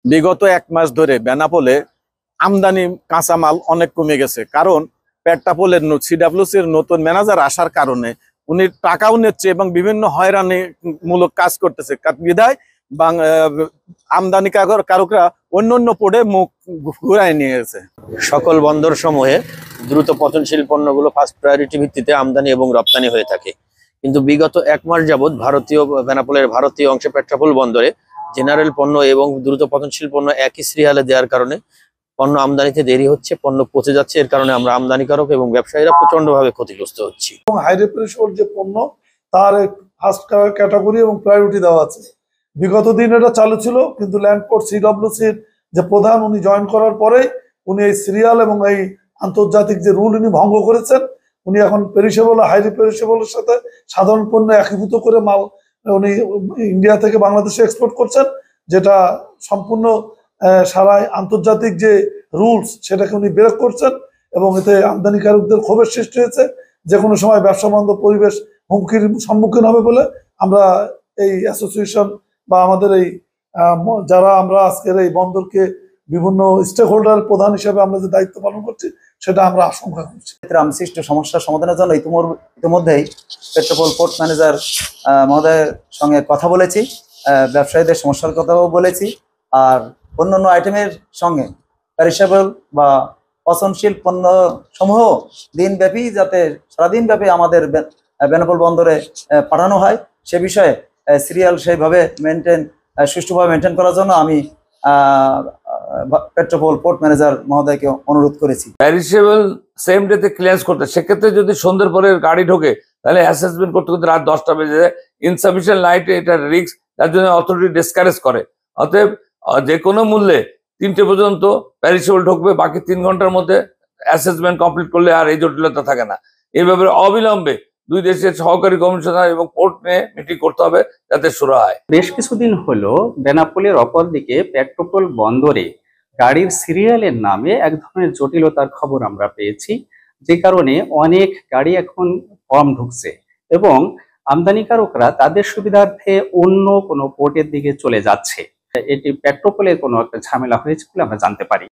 বিগত 1 মাস ধরে বেনাপোলে আমদানি কাঁচামাল অনেক কমে গেছে, কারণ পেট্রাপোলের সিডব্লিউসির নতুন ম্যানেজার আসার কারণে উনি টাকাও নিচ্ছে এবং বিভিন্ন হয়রানিমূলক কাজ করতেছে। বিধায় আমদানি কারকরা অন্য পোর্টে মুখ ঘুরায় নিয়ে গেছে। সকল বন্দর সমূহে দ্রুত পচনশীল পণ্যগুলো ফার্স্ট প্রায়োরিটি ভিত্তিতে আমদানি এবং রপ্তানি হয়ে থাকে, কিন্তু বিগত 1 মাস যাবৎ বেনাপোলের ভারতীয় অংশে পেট্রাপোল বন্দরে জেনারেল পণ্য এবং দ্রুত পচনশীল পণ্য একই সিরিয়ালে দেওয়ার কারণে পণ্য আমদানিতে দেরি হচ্ছে, পণ্য পচে যাচ্ছে। এর কারণে আমরা আমদানিকারক এবং ব্যবসায়ীরা প্রচন্ডভাবে ক্ষতিগ্রস্ত হচ্ছি। হাই রেপ্রেশন যে পণ্য তার ফার্স্ট ক্যাটাগরি এবং প্রায়োরিটি দেওয়া আছে। বিগত দিন এটা চালু ছিল, কিন্তু ল্যান্ডপোর্ট সিডব্লিউসির যে প্রধান উনি জয়েন করার পরেই উনি এই সিরিয়াল এবং এই আন্তর্জাতিক যে রুল উনি ভঙ্গ করেছেন। উনি এখন পেরিশেবল হাই পেরিশেবলের সাথে সাধারণ পণ্য একীভূত করে মাল উনি ইন্ডিয়া থেকে বাংলাদেশে এক্সপোর্ট করছেন, যেটা সম্পূর্ণ সারা আন্তর্জাতিক যে রুলস সেটাকে উনি ব্রেক করছেন এবং এতে আমদানিকারকদের ক্ষোভের সৃষ্টি হয়েছে। যে কোনো সময় ব্যবসা বান্ধব পরিবেশ হুমকির সম্মুখীন হবে বলে আমরা এই অ্যাসোসিয়েশন বা আমাদের এই যারা আমরা আজকের এই বন্দরকে বিভিন্ন স্টেক হোল্ডার প্রধান হিসেবে আমরা যে দায়িত্ব পালন করছি সেটা আমরা আশঙ্কা করছি। সৃষ্ট সমস্যার সমাধানের জন্য ইতিমধ্যেই পেট্রাপোল পোর্ট ম্যানেজার মহোদয়ের সঙ্গে কথা বলেছি, ব্যবসায়ীদের সমস্যার কথাও বলেছি, আর অন্যান্য আইটেমের সঙ্গে পেরিশেবল বা পচনশীল পণ্য সমূহ দিনব্যাপী যাতে সারাদিন ব্যাপী আমাদের বেনাপোল বন্দরে পাঠানো হয় সে বিষয়ে সিরিয়াল সেইভাবে সুষ্ঠুভাবে মেনটেন করার জন্য আমি পেট্রাপোল পোর্ট ম্যানেজার মহোদয়কে অনুরোধ করেছি। পেরিশেবল সেম ডেতে ক্লিয়ারেন্স করতে, সেক্ষেত্রে যদি সন্ধ্যের পরে গাড়ি ঢোকে তাহলে অ্যাসেসমেন্ট করতে করতে রাত 10টা বেজে যায়। ইনসাফিসিয়েন্ট লাইটে এটা রিস্ক, তার জন্য অথরিটি ডিসকারেজ করে। অতএব যে কোনো মূল্যে 3টে পর্যন্ত পেরিশেবল ঢুকবে, বাকি 3 ঘন্টার মধ্যে অ্যাসেসমেন্ট কমপ্লিট করলে আর এই জটিলতা থাকে না। এই ব্যাপারে অবিলম্বে 2 দেশের সহকারী কমিশনার এবং পোর্ট নিয়ে মিটিং করতে হবে যাতে শুরু হয়। বেশ কিছুদিন হলো বেনাপোলের অপর দিকে পেট্রাপোল বন্দরে গাড়ির সিরিয়ালের নামে এক ধরনের জটিলতার খবর আমরা পেয়েছি, যে কারণে অনেক গাড়ি এখন কম ঢুকছে এবং আমদানিকারকরা তাদের সুবিধার্থে অন্য কোনো পোর্টের দিকে চলে যাচ্ছে। এটি পেট্রাপোলের কোনো একটা ঝামেলা হয়েছে বলে আমরা জানতে পারি।